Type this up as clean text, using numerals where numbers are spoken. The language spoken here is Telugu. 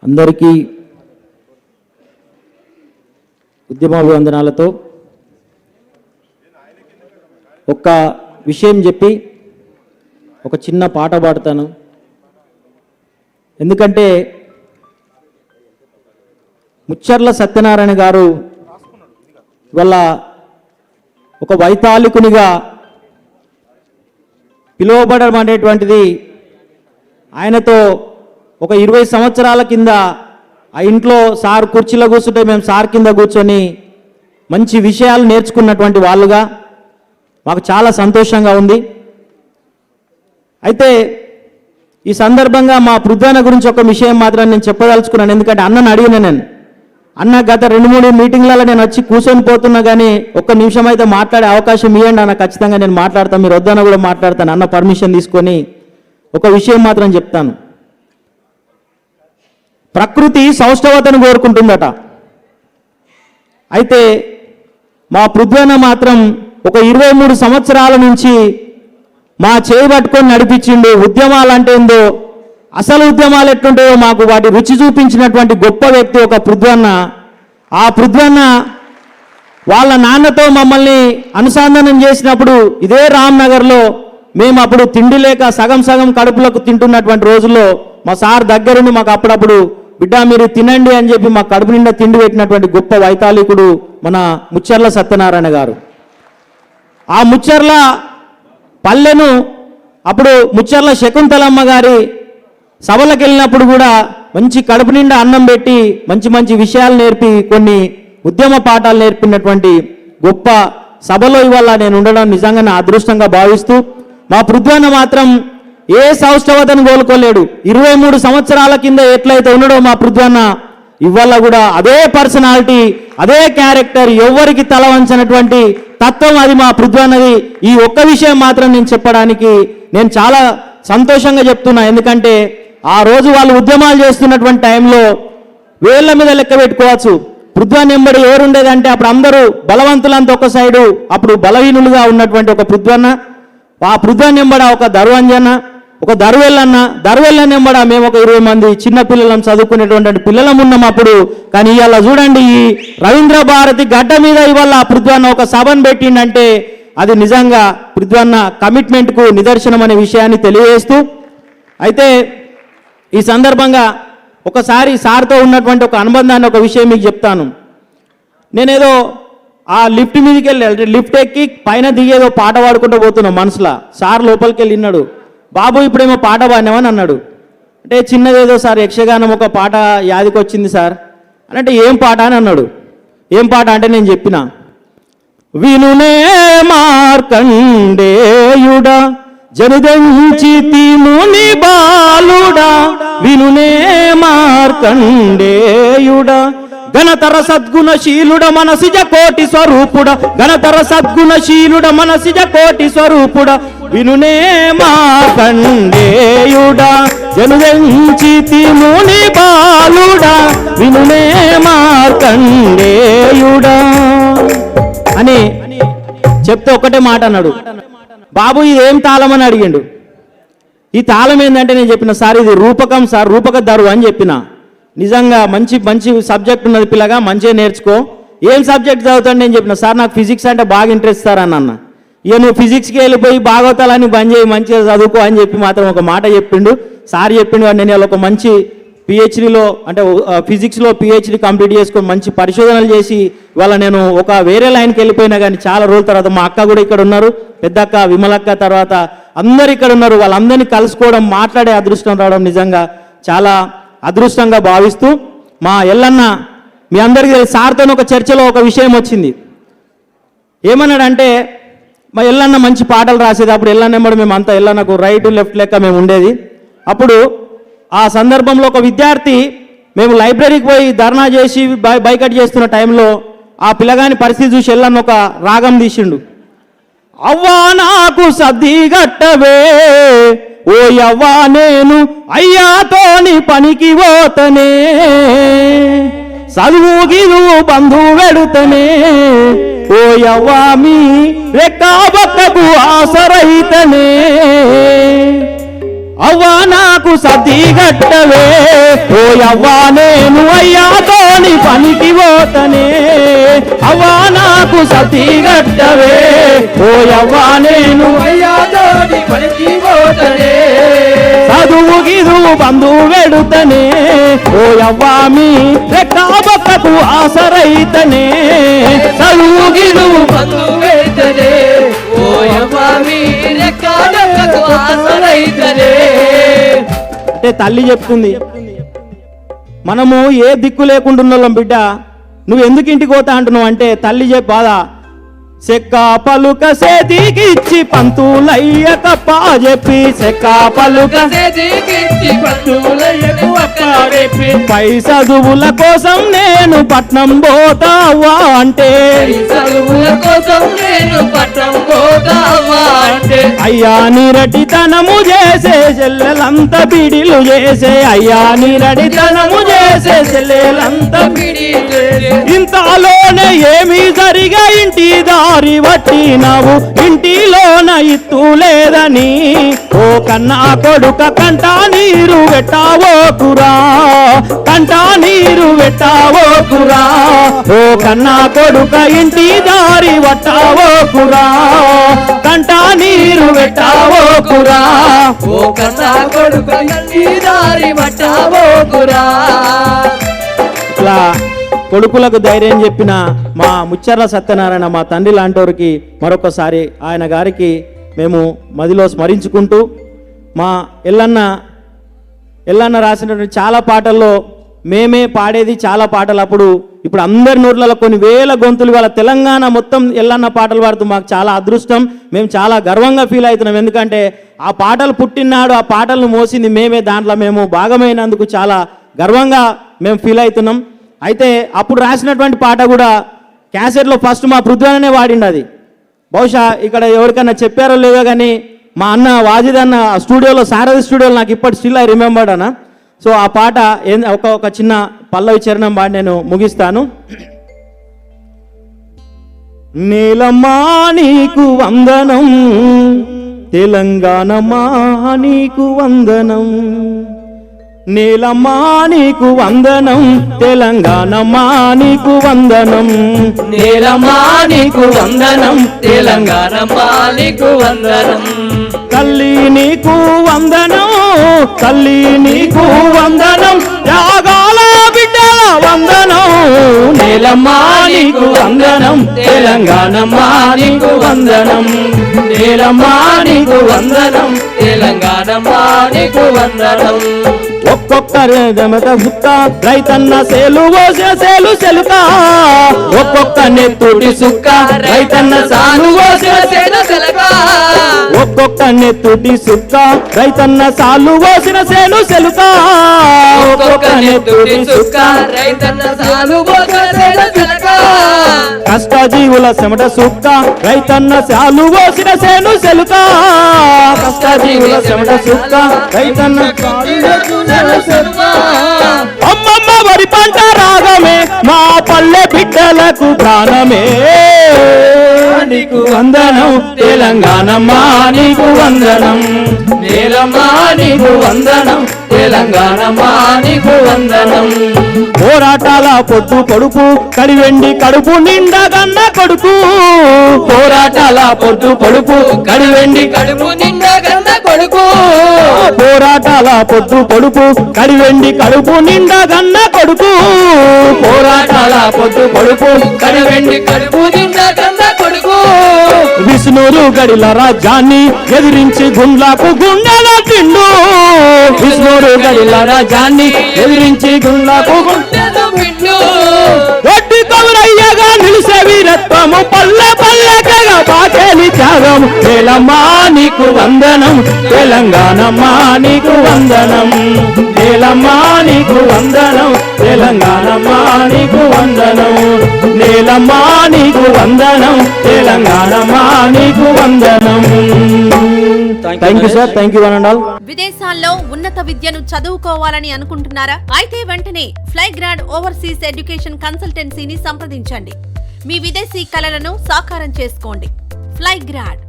అందరికీ ఉద్యమాభివందనాలతో ఒక విషయం చెప్పి ఒక చిన్న పాట పాడతాను. ఎందుకంటే ముచ్చర్ల సత్యనారాయణ గారు వాళ్ళ ఒక వైతాళికునిగా పిలువబడడం అనేటువంటిది ఆయనతో ఒక 20 సంవత్సరాల కింద ఆ ఇంట్లో సార్ కుర్చీలో కూర్చుంటే మేము సార్ కింద కూర్చొని మంచి విషయాలు నేర్చుకున్నటువంటి వాళ్ళుగా మాకు చాలా సంతోషంగా ఉంది. అయితే ఈ సందర్భంగా మా పృథ్వన్న గురించి ఒక విషయం మాత్రం నేను చెప్పదలుచుకున్నాను. ఎందుకంటే అన్నను అడిగిన నేను అన్న గత 2-3 మీటింగ్లలో నేను వచ్చి కూర్చొని పోతున్నా కానీ ఒక్క నిమిషం అయితే మాట్లాడే అవకాశం ఇవ్వండి అన్న, ఖచ్చితంగా నేను మాట్లాడతాను, మీరు వద్దన్న కూడా మాట్లాడతాను అన్న పర్మిషన్ తీసుకొని ఒక విషయం మాత్రం చెప్తాను. ప్రకృతి సౌష్ఠవతను కోరుకుంటుందట. అయితే మా పృథ్వన్న మాత్రం ఒక 23 సంవత్సరాల నుంచి మా చేయి పట్టుకొని నడిపించిండు. ఉద్యమాలు అంటే ఏందో, అసలు ఉద్యమాలు ఎట్లుంటాయో మాకు వాటి రుచి చూపించినటువంటి గొప్ప వ్యక్తి ఒక పృథ్వన్న. ఆ పృథ్వన్న వాళ్ళ నాన్నతో మమ్మల్ని అనుసంధానం చేసినప్పుడు ఇదే రామ్నగర్లో మేము అప్పుడు తిండి లేక సగం సగం కడుపులకు తింటున్నటువంటి రోజుల్లో మా సార్ దగ్గరుండి మాకు అప్పుడప్పుడు బిడ్డ మీరు తినండి అని చెప్పి మా కడుపు నిండా తిండి పెట్టినటువంటి గొప్ప వైతాళికుడు మన ముచ్చర్ల సత్యనారాయణ గారు. ఆ ముచ్చర్ల పల్లెను అప్పుడు ముచ్చర్ల శకుంతలమ్మ గారి సభలకు వెళ్ళినప్పుడు కూడా మంచి కడుపు నిండా అన్నం పెట్టి మంచి మంచి విషయాలు నేర్పి కొన్ని ఉద్యమ పాఠాలు నేర్పినటువంటి గొప్ప సభలో ఇవాళ నేను ఉండడం నిజంగా నా అదృష్టంగా భావిస్తూ, మా పృథ్వన్న మాత్రం ఏ సౌష్ఠవతను కోలుకోలేడు. 23 సంవత్సరాల కింద ఎట్లయితే ఉన్నాడో మా పృథ్వన్న ఇవాళ కూడా అదే పర్సనాలిటీ, అదే క్యారెక్టర్, ఎవరికి తల వంచినటువంటి తత్వం అది మా పృథ్వన్నది. ఈ ఒక్క విషయం మాత్రం నేను చెప్పడానికి నేను చాలా సంతోషంగా చెప్తున్నా. ఎందుకంటే ఆ రోజు వాళ్ళు ఉద్యమాలు చేస్తున్నటువంటి టైంలో వేళ్ల మీద లెక్క పెట్టుకోవచ్చు. పృథ్వన్న ఎంబడి ఎవరుండేదంటే అప్పుడు అందరూ బలవంతులంతా ఒక సైడు, అప్పుడు బలహీనులుగా ఉన్నటువంటి ఒక పృథ్వన్న, ఆ పృథ్వన్న ఎంబడ ఒక దర్వంజన, ఒక దర్వెల్లన్న ఎంబడ మేము ఒక 20 మంది చిన్న పిల్లలను చదువుకునేటువంటి పిల్లలం ఉన్నాం అప్పుడు. కానీ ఇవాళ చూడండి, ఈ రవీంద్ర భారతి గడ్డ మీద ఇవాళ పృథ్వన్న ఒక సభను పెట్టిండంటే అది నిజంగా పృథ్వన్న కమిట్మెంట్కు నిదర్శనం అనే విషయాన్ని తెలియజేస్తూ, అయితే ఈ సందర్భంగా ఒకసారి సార్తో ఉన్నటువంటి ఒక అనుబంధాన్ని ఒక విషయం మీకు చెప్తాను. నేనేదో ఆ లిఫ్ట్ మీదకి వెళ్ళి లిఫ్ట్ ఎక్కి పైన దిగేదో పాట పాడుకుంటూ పోతున్నాం మనసులో. సార్ లోపలికి వెళ్ళి విన్నాడు, బాబు ఇప్పుడేమో పాట పాడినామని అన్నాడు. అంటే చిన్నదేదో సార్ యక్షగానం ఒక పాట యాదికి వచ్చింది సార్ అని. అంటే ఏం పాట అని అన్నాడు. ఏం పాట అంటే నేను చెప్పిన, వినునే మార్కండేయుడా జనుదెంచి ముని బాలుడా, వినునే మార్కండేయుడా గణతర సద్గుణశీలుడ మనసిజ కోటి స్వరూపుడ, గణతర సద్గుణశీలుడ మనసిజ కోటి స్వరూపుడ, వినునే మార్కండేయుడా జనుదెంచి ముని బాలుడా, వినునే మార్కండేయుడా అని చెప్తే ఒకటే మాట అన్నాడు. బాబు ఇదేం తాళం అని అడిగిండు. ఈ తాళం ఏంటంటే నేను చెప్పిన, సార్ ఇది రూపకం సార్, రూపక దరువు అని చెప్పిన. నిజంగా మంచి మంచి సబ్జెక్ట్ ఉన్నది పిల్లగా, మంచిగా నేర్చుకో. ఏం సబ్జెక్ట్ చదువుతాను నేను చెప్పిన, సార్ నాకు ఫిజిక్స్ అంటే బాగా ఇంట్రెస్ట్ సార్ అన్న. ఇక నువ్వు ఫిజిక్స్కి వెళ్ళిపోయి భాగవతాలని బంద్ చేయి, మంచిగా చదువుకో అని చెప్పి మాత్రం ఒక మాట చెప్పిండు. సార్ చెప్పిండు. నేను ఒక మంచి పిహెచ్డీలో అంటే ఫిజిక్స్లో పిహెచ్డీ కంప్లీట్ చేసుకొని మంచి పరిశోధనలు చేసి ఇవాళ నేను ఒక వేరే లైన్కి వెళ్ళిపోయినా కానీ చాలా రోజుల తర్వాత మా అక్క కూడా ఇక్కడ ఉన్నారు, పెద్దక్క విమలక్క, తర్వాత అందరు ఇక్కడ ఉన్నారు. వాళ్ళందరినీ కలుసుకోవడం, మాట్లాడే అదృష్టం రావడం నిజంగా చాలా అదృష్టంగా భావిస్తూ, మా ఎల్లన్న మీ అందరికీ సార్తో ఒక చర్చలో ఒక విషయం వచ్చింది. ఏమన్నాడంటే మా ఎల్లన్న మంచి పాటలు రాసేది. అప్పుడు ఎల్లన్న ఎంబడి మేము అంతా ఎల్లన్నకు రైట్ లెఫ్ట్ లెక్క మేము ఉండేది. అప్పుడు ఆ సందర్భంలో ఒక విద్యార్థి మేము లైబ్రరీకి పోయి ధర్నా చేసి బైకట్ చేస్తున్న టైంలో ఆ పిల్లగాని పరిస్థితి చూసి ఎల్లన్న ఒక రాగం తీసిండు. అవ్వా నాకు సర్ది గట్టవే ఓ యవ్వా నేను అయ్యాతోని పనికి పోతనే, చదువు గిదువు బంధువు వెడుతనే, ఓ యవ్వా మీ రెక్కా బక్కకు ఆసరైతనే, అవ్వా నాకు సతీ గట్టవే ఓ అవ్వా నేను అయ్యాతోని పనికి పోతనే అవ్వా నాకు సతీ గట్టవే ఓ అవ్వా నేను అయ్యాతోని పనికి పోతనే చదువు గిదువు బంధు వెడుతనే ఓ అవ్వా మీ రెక్కాబొక్కకు ఆసరైతనే చదువు గిదువు బంధు వెడుతనే ఓ అవ్వా మీ రెక్కాబొక్కకు ఆసరైతనే. అంటే తల్లి చెప్తుంది, మనము ఏ దిక్కు లేకుండా ఉన్నోళ్ళం బిడ్డ, నువ్వు ఎందుకు ఇంటికి పోతా అంటున్నావు అంటే తల్లి బాధ. చెక్క పలుక సేతికిచ్చి పంతులయ్య కప్ప చెప్పి చెక్క పలుక సేతికిచ్చి పంతులయ్యకు అప్పచెప్పి పై చదువుల కోసం నేను పట్నం పోతావా అంటే చదువుల కోసం నేను పట్నం పోతావా అంటే అయ్యా నిరటితనము చేసే చెల్లెలంత బిడిలు చేసే అయ్యా నిరటితనము చేసే చెల్లెలంత ఇంతలోనే ఏమీ జరిగా ఇంటి దారి పట్టినావు ఇంటిలోన ఇత్తు లేదని ఓ కన్నా కొడుక కంట నీరు పెట్టావో కురా కంట నీరు పెట్టావో కురా ఓ కన్నా కొడుక ఇంటి దారి పట్టావో కురా కంట నీరు పెట్టావో కురా ఓ కన్నా కొడుక ఇంటి దారి పట్టావో కురా. ఇట్లా కొడుకులకు ధైర్యం చెప్పిన మా ముచ్చర్ల సత్యనారాయణ మా తండ్రి లాంటివారికి మరొకసారి ఆయన గారికి మేము మదిలో స్మరించుకుంటూ మా ఎల్లన్న రాసినటువంటి చాలా పాటల్లో మేమే పాడేది చాలా పాటలు అప్పుడు ఇప్పుడు అందరి నోట్లలో కొన్ని వేల గొంతులు వాళ్ళ తెలంగాణ మొత్తం ఎల్లన్న పాటలు పాడుతూ మాకు చాలా అదృష్టం, మేము చాలా గర్వంగా ఫీల్ అవుతున్నాం. ఎందుకంటే ఆ పాటలు పుట్టినాడు ఆ పాటలను మోసింది మేమే, దాంట్లో మేము భాగమైనందుకు చాలా గర్వంగా మేము ఫీల్ అవుతున్నాం. అయితే అప్పుడు రాసినటువంటి పాట కూడా క్యాసెట్లో ఫస్ట్ మా పృథ్వీనే వాడిండు. అది బహుశా ఇక్కడ ఎవరికైనా చెప్పారో లేదో కానీ మా అన్న వాజిద్ అన్న స్టూడియోలో సారథి స్టూడియోలో నాకు ఇప్పటి స్టిల్ ఐ రిమెంబర్డ్ అన్న. సో ఆ పాట ఒక చిన్న పల్లవి చరణం పాడి నేను ముగిస్తాను. నీలమ్మా నీకు వందనం తెలంగాణమా నీకు వందనం నీలమ్మా నీకు వందనం తెలంగాణమా నీకు వందనం నీలమ్మా నీకు వందనం తెలంగాణమా నీకు వందనం తల్లి నీకు వందనం తల్లి నీకు వందనం త్యాగాల బిడ్డల వందనం నీలమ్మా నీకు వందనం తెలంగాణమా నీకు వందనం నీలమ్మా నీకు వందనం తెలంగాణమా నీకు వందనం. ఒక్కొక్కరి సుక్క రైతన్న సేలు పోసే సేలు సెలుక ఒక్కొక్క నెత్తుటి సుక్క రైతన్న సాలు పోసే ఒక్కొక్క నెత్తుటి సుక్క రైతన్న సాలు పోసిన సేను సెలుక ఒక్కొక్క నెత్తుటి సుక్క రైతన్న సాలు పోసిన కష్టజీవుల చెమట సుక్క రైతన్న సాలు పోసిన సేను సెలుక కష్టజీవుల చెమట సుక్క రైతన్న అమ్మమ్మ వరి పంట రాగమే మా పల్లె బిడ్డలకు ప్రాణమే నీకు వందనం తెలంగాణమ్మా నీకు వందనం నీలమ్మా నీకు వందనం తెలంగాణమా నీకు వందనం. పోరాటాల పొద్దు పొడుపు కడివెండి కడుపు నిండగన్న కొడుకు పోరాటాల పొద్దు పొడుపు కడివెండి కడుపు నిండగన్న కొడుకు పోరాటాల పొద్దు పొడుపు కడివెండి కడుపు నిండగన్న కొడుకు పోరాటాల పొద్దు పొడుపు కడివెండి కడుపు నిండగన్న కొడుకు విష్ణురు గడిల రాజ్యాన్ని ఎదిరించి గుండ్లకు గుండెల తిండు విష్ణురు గడిల రాజ్యాన్ని ఎదిరించి గుండ్లకు వడ్డీ కవురయ్యగా నిలిసే వీరత్వము పల్లె పల్లెకగా బాకేలి త్యాగం నీలమ్మా నీకు వందనం తెలంగాణమ్మా నీకు వందనం నీలమ్మా నీకు వందనం తెలంగాణమ్మా నీకు వందనం నీలమ్మా నీకు వందనం తెలంగాణమ్మా నీకు వందనం. Thank you sir, thank you one and all. విదేశాల్లో ఉన్నత విద్యను చదువుకోవాలని అనుకుంటున్నారా? అయితే వెంటనే ఫ్లైగ్రాండ్ ఓవర్సీస్ ఎడ్యుకేషన్ కన్సల్టెన్సీని సంప్రదించండి. మీ విదేశీ కలలను సాకారం చేసుకోండి. ఫ్లైగ్రాండ్